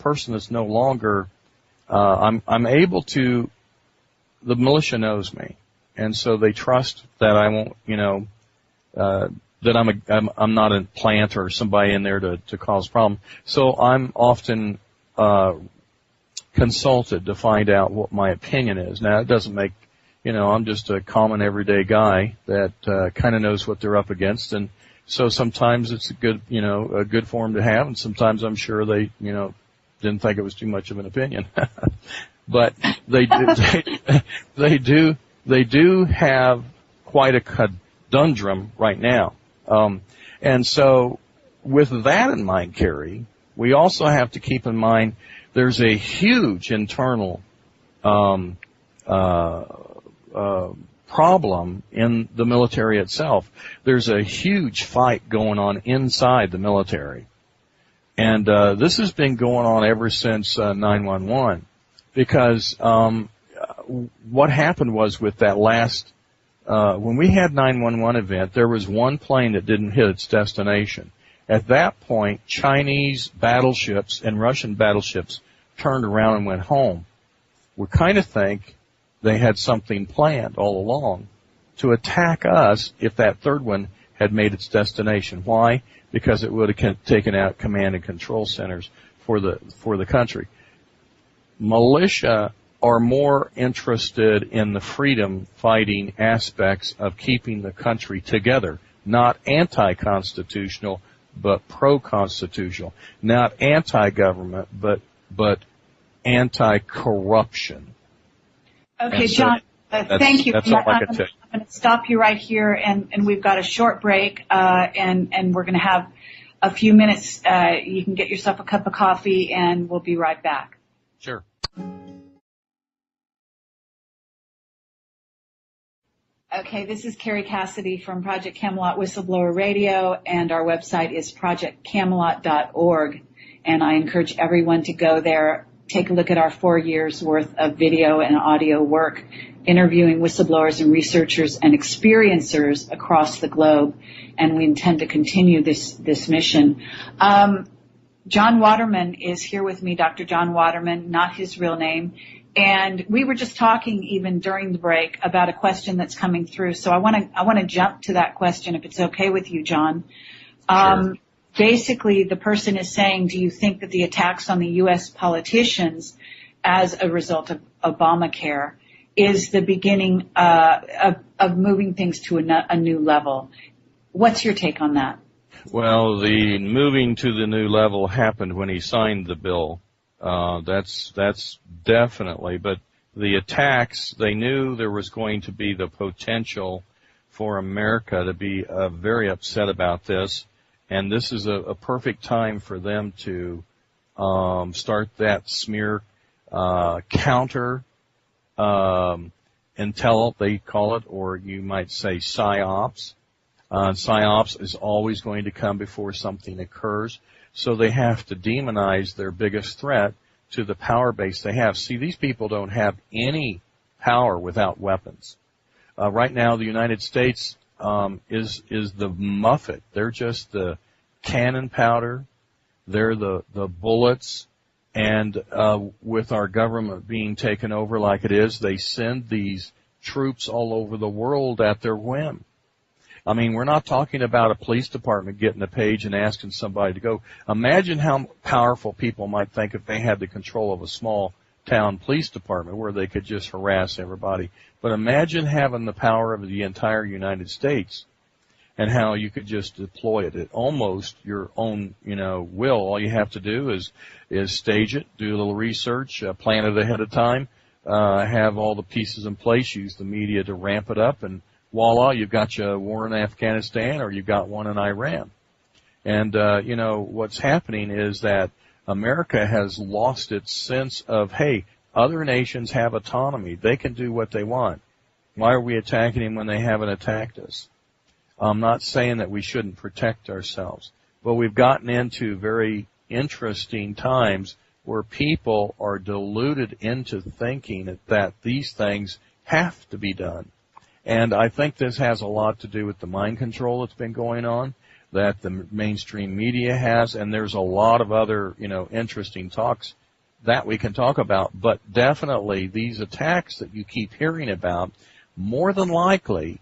person that's no longer, I'm able to, the militia knows me. And so they trust that I won't, that I'm not a plant or somebody in there to cause problem. So I'm often, consulted to find out what my opinion is. Now, it doesn't make, I'm just a common everyday guy that kind of knows what they're up against, and so sometimes it's a good form to have, and sometimes I'm sure they, didn't think it was too much of an opinion. But they do have quite a conundrum right now. And so with that in mind, Kerry, we also have to keep in mind there's a huge internal problem in the military itself. There's a huge fight going on inside the military. And this has been going on ever since 9/11, because what happened was with that last when we had 9/11 event, there was one plane that didn't hit its destination. At that point, Chinese battleships and Russian battleships turned around and went home. We kind of think they had something planned all along to attack us if that third one had made its destination. Why? Because it would have taken out command and control centers for the country. Militia are more interested in the freedom fighting aspects of keeping the country together, not anti-constitutional, but pro-constitutional, not anti-government, but anti-corruption. Okay, John, thank you. That's all I can tell you. I'm going to stop you right here, and we've got a short break, and we're going to have a few minutes. You can get yourself a cup of coffee, and we'll be right back. Sure. Okay, this is Kerry Cassidy from Project Camelot Whistleblower Radio, and our website is projectcamelot.org. And I encourage everyone to go there, take a look at our 4 years worth of video and audio work, interviewing whistleblowers and researchers and experiencers across the globe. And we intend to continue this mission. John Waterman is here with me, Dr. John Waterman, not his real name. And we were just talking even during the break about a question that's coming through. So I want to jump to that question if it's okay with you, John. Sure. Basically, the person is saying, do you think that the attacks on the U.S. politicians as a result of Obamacare is the beginning of moving things to a new level? What's your take on that? Well, the moving to the new level happened when he signed the bill. That's definitely, but the attacks, they knew there was going to be the potential for America to be very upset about this, and this is a perfect time for them to start that smear counter intel, they call it, or you might say psyops. Psyops is always going to come before something occurs. So they have to demonize their biggest threat to the power base they have. See, these people don't have any power without weapons. Right now, the United States is the muffet. They're just the cannon powder. They're the bullets. And with our government being taken over like it is, they send these troops all over the world at their whim. I mean, we're not talking about a police department getting a page and asking somebody to go. Imagine how powerful people might think if they had the control of a small town police department where they could just harass everybody. But imagine having the power of the entire United States and how you could just deploy it at almost your own, will. All you have to do is stage it, do a little research, plan it ahead of time, have all the pieces in place, use the media to ramp it up, and voila, you've got your war in Afghanistan or you've got one in Iran. And, what's happening is that America has lost its sense of, hey, other nations have autonomy. They can do what they want. Why are we attacking them when they haven't attacked us? I'm not saying that we shouldn't protect ourselves, but we've gotten into very interesting times where people are deluded into thinking that these things have to be done. And I think this has a lot to do with the mind control that's been going on. that the mainstream media has, and there's a lot of other, interesting talks that we can talk about. But definitely these attacks that you keep hearing about more than likely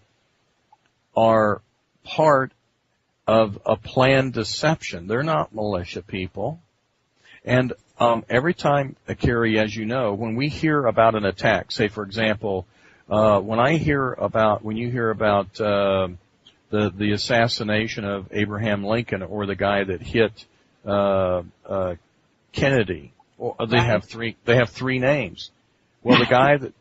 are part of a planned deception. They're not militia people. And every time, Kerry, as you know, when we hear about an attack, say, for example, when you hear about the assassination of Abraham Lincoln or the guy that hit Kennedy, or they have three names. Well, the guy that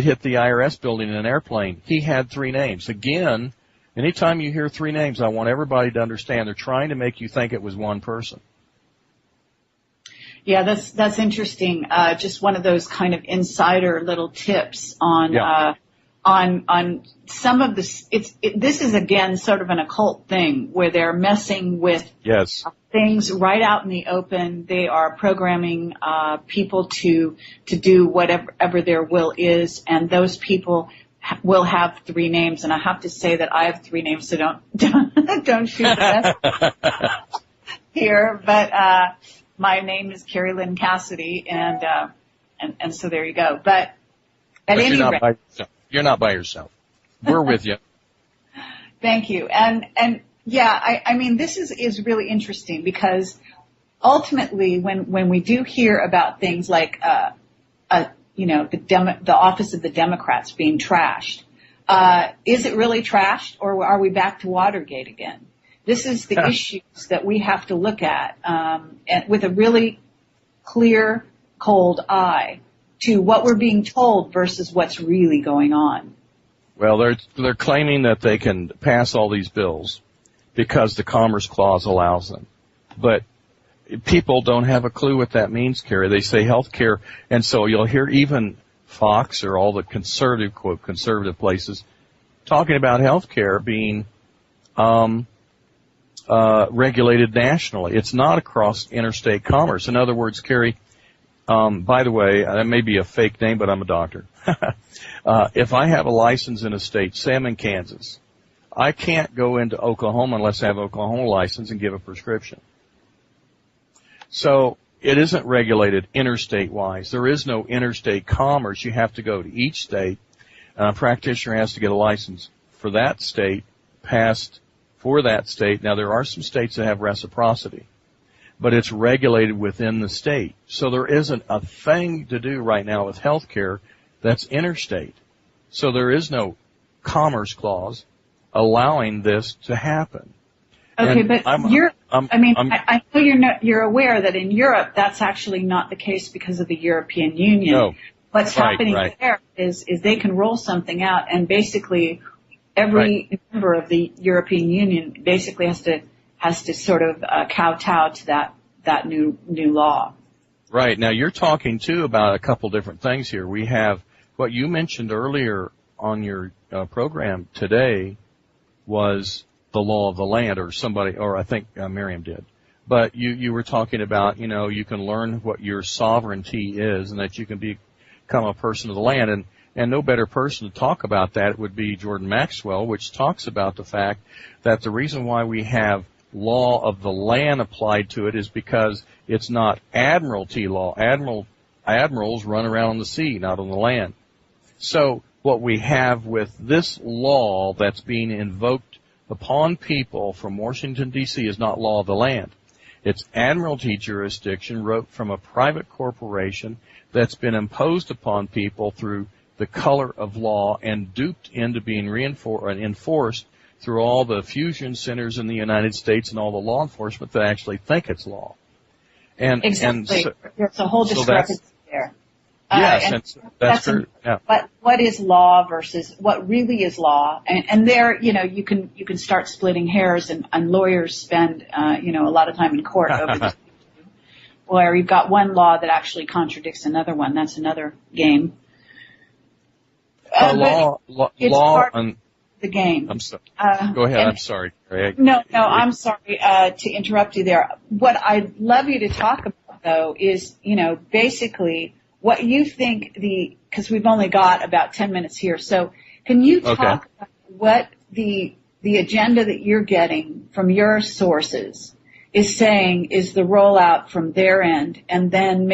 hit the IRS building in an airplane, he had three names. Again, anytime you hear three names, I want everybody to understand they're trying to make you think it was one person. Yeah, that's interesting. Just one of those kind of insider little tips on some of this. This is again sort of an occult thing where they're messing with things right out in the open. They are programming people to do whatever their will is, and those people will have three names. And I have to say that I have three names, so don't shoot the best here, but. My name is Kerry Lynn Cassidy, and so there you go. But at any rate, you're not by yourself. We're with you. Thank you. And yeah, I mean, this is really interesting because ultimately, when we do hear about things like, the office of the Democrats being trashed, is it really trashed, or are we back to Watergate again? This is the issues that we have to look at and with a really clear, cold eye to what we're being told versus what's really going on. Well, they're claiming that they can pass all these bills because the Commerce Clause allows them. But people don't have a clue what that means, Kerry. They say health care, and so you'll hear even Fox or all the conservative, quote, conservative places talking about health care being regulated nationally. It's not across interstate commerce. In other words, Kerry, by the way, that may be a fake name, but I'm a doctor. If I have a license in a state, say I'm in Kansas, I can't go into Oklahoma unless I have an Oklahoma license and give a prescription. So it isn't regulated interstate-wise. There is no interstate commerce. You have to go to each state. A practitioner has to get a license for that state, passed for that state. Now, there are some states that have reciprocity, but it's regulated within the state. So there isn't a thing to do right now with health care that's interstate. So there is no Commerce Clause allowing this to happen. Okay, but I know you're aware that in Europe that's actually not the case because of the European Union. No. What's happening there is they can roll something out, and basically every member of the European Union basically has to sort of kowtow to that new law. Right. Now you're talking too about a couple different things here. We have what you mentioned earlier on your program today was the law of the land, or somebody, or I think Miriam did. But you were talking about, you can learn what your sovereignty is and that you can become a person of the land. And no better person to talk about that would be Jordan Maxwell, which talks about the fact that the reason why we have law of the land applied to it is because it's not admiralty law. Admirals run around on the sea, not on the land. So what we have with this law that's being invoked upon people from Washington, D.C. is not law of the land. It's admiralty jurisdiction wrote from a private corporation that's been imposed upon people through the color of law and duped into being enforced through all the fusion centers in the United States and all the law enforcement that actually think it's law. And exactly. There's a whole discrepancy there. Yes, that's true. Yeah. What is law versus what really is law? And there, you can start splitting hairs, and lawyers spend, a lot of time in court over this. Where you've got one law that actually contradicts another one. That's another game. Law on the game. I'm sorry. Go ahead. I'm sorry. No, I'm sorry to interrupt you there. What I'd love you to talk about, though, is, basically what you think because we've only got about 10 minutes here. So can you talk about what the the agenda that you're getting from your sources is saying is the rollout from their end, and then